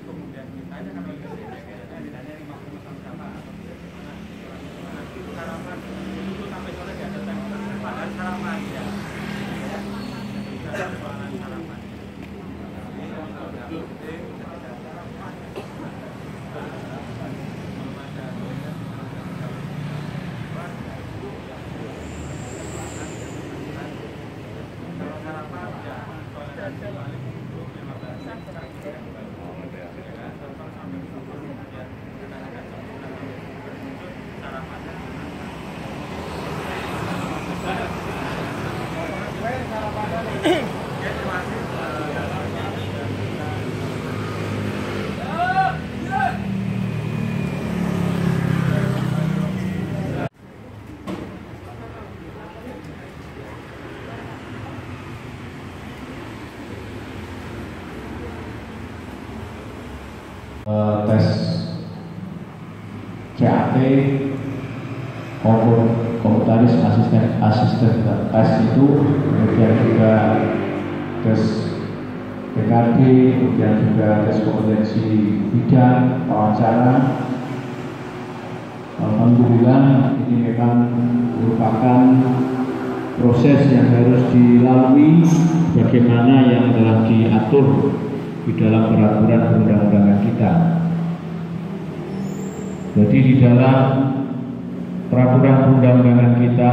Kemudian kita aja kami bedanya 50 sama berapa itu sarapan itu sampai sore nggak ada padahal sarapan ya sarapan tes CAT komputeris asisten tes itu, kemudian juga tes PKD, kemudian juga tes kompetensi bidang wawancara. Alhamdulillah ini memang merupakan proses yang harus dilalui bagaimana yang telah diatur di dalam peraturan perundang-undangan kita. Jadi di dalam peraturan perundang-undangan kita,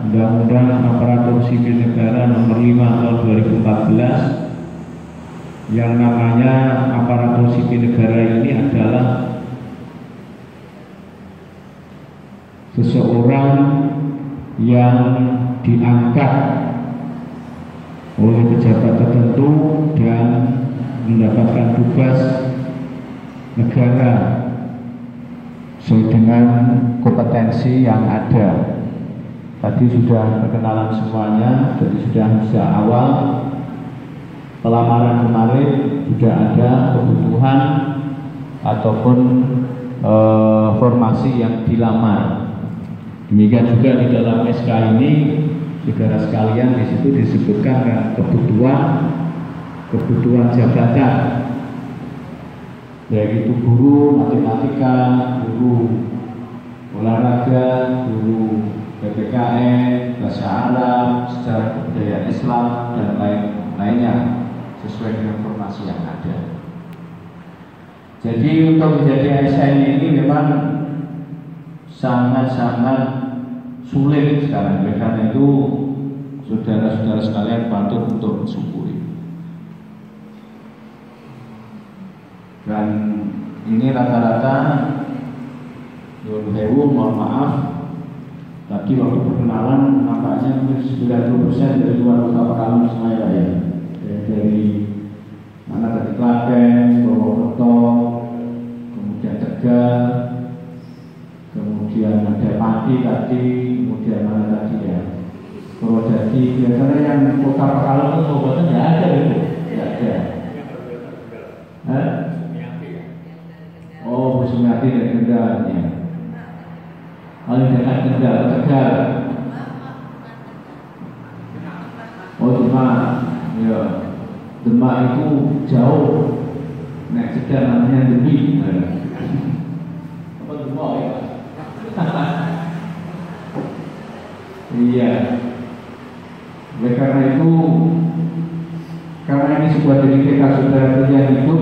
Undang-Undang Aparatur Sipil Negara Nomor 5 Tahun 2014, yang namanya aparatur sipil negara ini adalah seseorang yang diangkat oleh pejabat tertentu dan mendapatkan tugas negara sesuai dengan kompetensi yang ada Tadi sudah perkenalan semuanya, jadi sudah sejak awal pelamaran kemarin sudah ada kebutuhan ataupun formasi yang dilamar. Demikian juga di dalam SK ini, saudara sekalian, di situ disebutkan kebutuhan jabatan, yaitu guru matematika, guru olahraga, guru PPKN, bahasa Arab, sejarah kebudayaan Islam, dan lain-lainnya sesuai dengan formasi yang ada. Jadi untuk menjadi ASN ini memang sangat-sangat sulit sekarang. Oleh karena itu, saudara-saudara sekalian patut untuk mensyukuri. Dan ini rata-rata, mohon maaf, tadi waktu perkenalan nampaknya 90% dari luar kota Pekalongan semuanya ya. Dari mana tadi, Klaten, Purwokerto, kemudian Tegal, kemudian ada Pati tadi, kemudian mana tadi ya, Purwodadi. Biasanya yang kota Pekalongan itu obatnya nggak ada itu, nggak ada. Oh, Sumiati dan Kendal ya. Oleh dekat Kendal, Tegal. Oh, Demak, ya. Demak itu jauh. Nah, sedang namanya Demi. Apa Demak ya? Iya. Oleh karena itu, karena ini sebuah dedikasi saudara yang hidup,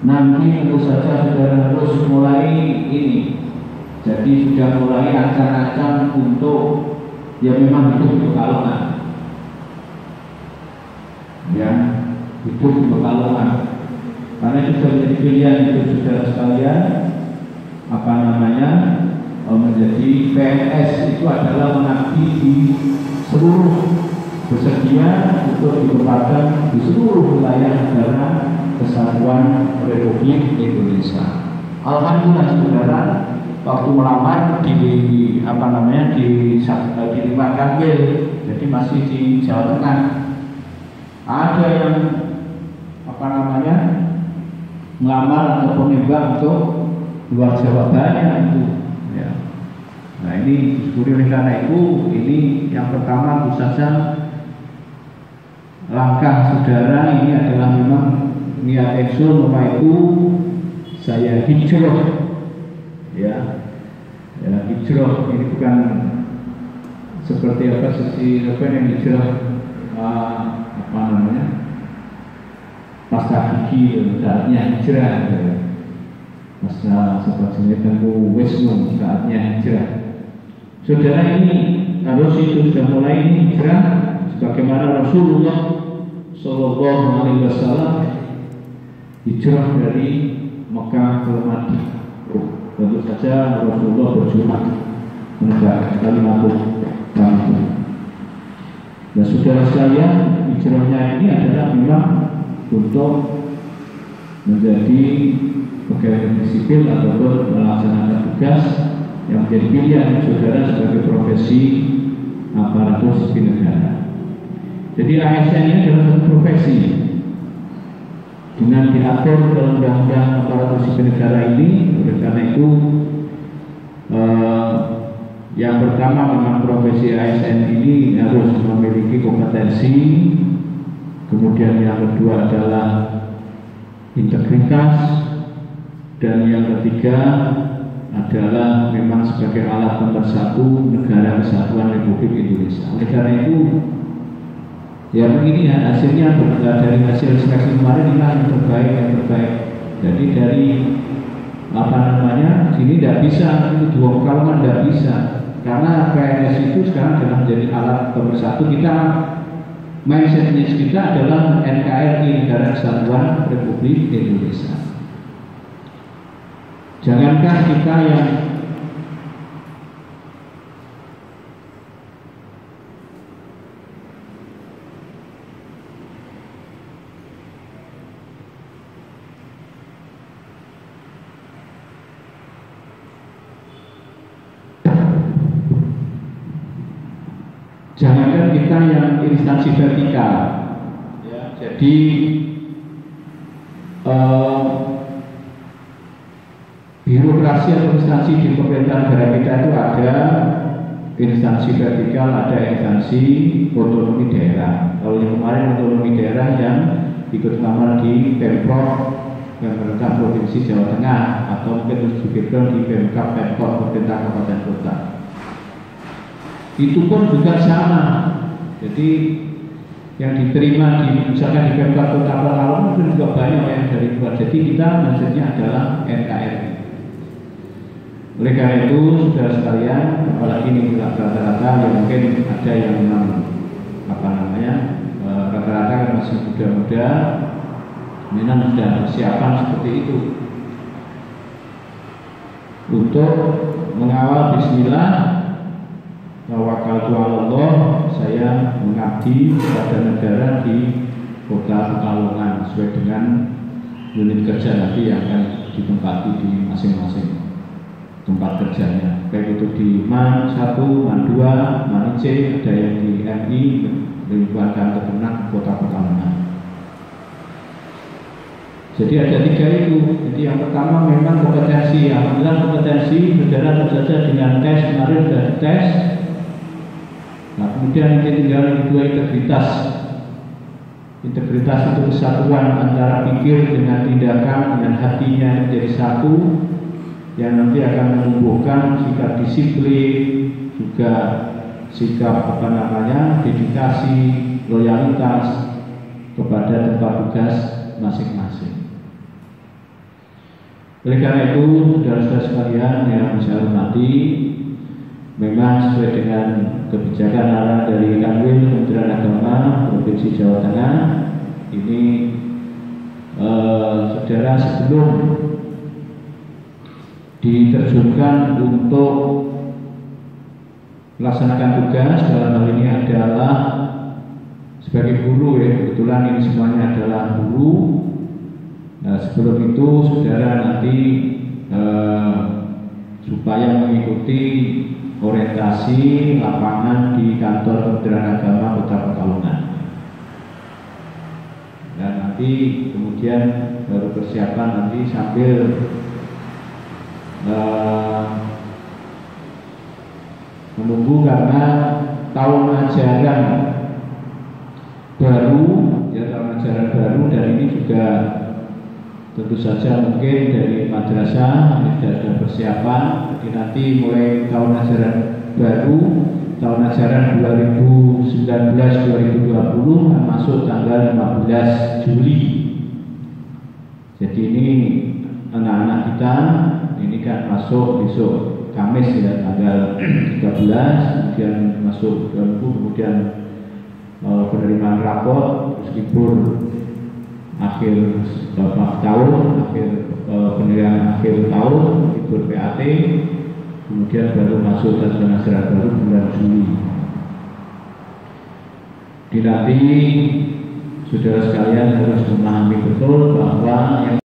nanti tentu saja saudara harus mulai ini. Jadi sudah mulai ancang-ancang untuk ya memang hidup di Pekalongan, ya hidup di Pekalongan, karena itu sudah menjadi pilihan hidup saudara sekalian. Apa namanya, menjadi PNS itu adalah mengabdi di seluruh, bersedia untuk ditempatkan di seluruh wilayah negara Kesatuan Republik Indonesia. Alhamdulillah saudara, waktu melamar di Ridwan Kamil, jadi masih di Jawa Tengah. Ada yang melamar atau menembak untuk luar Jawa banyak itu. Ya. Nah ini disyukuri oleh karena itu, ini yang pertama tentu saja langkah saudara ini adalah memang niat eksul, rumah itu saya hijrah. Ya, hijrah ini bukan seperti yang hijrah pasca gigi, saatnya hijrah ya. Pasca seperti tentang Wisnu, saatnya hijrah. Saudara, ini harus itu sudah mulai ini hijrah sebagaimana Rasulullah Shallallahu Alaihi Wasallam hijrah dari Mekah ke Madinah. Tentu saja Rasulullah berjuang menegakkan kalimat Tuhan. Dan saudara sekalian, hijrahnya ini adalah memang untuk menjadi pegawai negeri sipil ataupun melaksanakan tugas yang menjadi pilihan saudara sebagai profesi aparatur sipil negara. Jadi ASN ini adalah satu profesi dengan diatur dalam undang-undang aparatur sipil negara ini. Oleh karena itu, yang pertama memang profesi ASN ini harus memiliki kompetensi. Kemudian yang kedua adalah integritas, dan yang ketiga adalah memang sebagai alat pemersatu negara Kesatuan Republik Indonesia. Oleh karena itu, ya begini ya, hasilnya dari hasil seleksi kemarin ini yang terbaik. Jadi dari sini tidak bisa, itu dua Pekalongan tidak bisa, karena PNS itu sekarang adalah menjadi alat pemersatu. Kita mindsetnya kita adalah NKRI, Negara Kesatuan Republik Indonesia. Jangankan kita yang jangankan kita yang instansi vertikal, ya, jadi birokrasi atau instansi di pemerintahan negara kita itu ada instansi vertikal, ada instansi otonomi daerah. Kalau yang kemarin otonomi daerah yang ikut ngamar di Pemprov, pemerintah provinsi Jawa Tengah, atau mungkin terus dipikirkan di Pemkab, Pemkot, pemerintah kabupaten kota. Itu pun juga sama. Jadi yang diterima di misalkan di Pemkab Kota Pekalongan mungkin juga banyak yang dari luar. Jadi kita maksudnya adalah NKRI. Oleh karena itu, saudara sekalian, apalagi ini rata-rata yang mungkin ada yang memang rata-rata kan masih muda-muda, memang sudah persiapan seperti itu untuk mengawal Bismillah, tawakkaltu 'alallah, saya mengabdi kepada negara di Kota Pekalongan sesuai dengan unit kerja nanti yang akan ditempati di masing-masing tempat kerjanya, baik itu di MAN 1, MAN 2, MAN IC, ada yang di MI, lingkungan kantor ternak Kota Pekalongan. Jadi ada 3 itu. Jadi yang pertama memang kompetensi. Alhamdulillah kompetensi saudara tentu saja dengan tes kemarin sudah tes. Nah kemudian ini tinggal yang kedua, integritas. Integritas itu kesatuan antara pikir dengan tindakan, dengan hatinya menjadi satu, yang nanti akan menumbuhkan sikap disiplin, juga sikap dedikasi, loyalitas kepada tempat tugas masing-masing. Oleh karena itu, saudara-saudara sekalian yang saya hormati, memang sesuai dengan kebijakan arah dari Kanwil Kementerian Agama Provinsi Jawa Tengah, ini saudara sebelum diterjunkan untuk melaksanakan tugas, dalam hal ini adalah sebagai guru, ya, kebetulan ini semuanya adalah guru. Nah, sebelum itu saudara nanti supaya mengikuti orientasi lapangan di kantor Kementerian Agama Kota Pekalongan. Dan nanti kemudian baru persiapan nanti sambil menunggu, karena tahun ajaran baru, ya, tahun ajaran baru, dan ini juga tentu saja mungkin dari madrasah ini sudah ada persiapan. Jadi nanti mulai tahun ajaran baru, tahun ajaran 2019-2020 masuk tanggal 15 Juli. Jadi ini anak-anak kita ini kan masuk besok Kamis, ya, tanggal 13, kemudian masuk kemudian penerimaan rapor, terus libur akhir tahun, penerimaan akhir tahun, libur PAT, kemudian baru masuk tahun ajaran baru bulan Juli. Nanti saudara sekalian harus memahami betul bahwa yang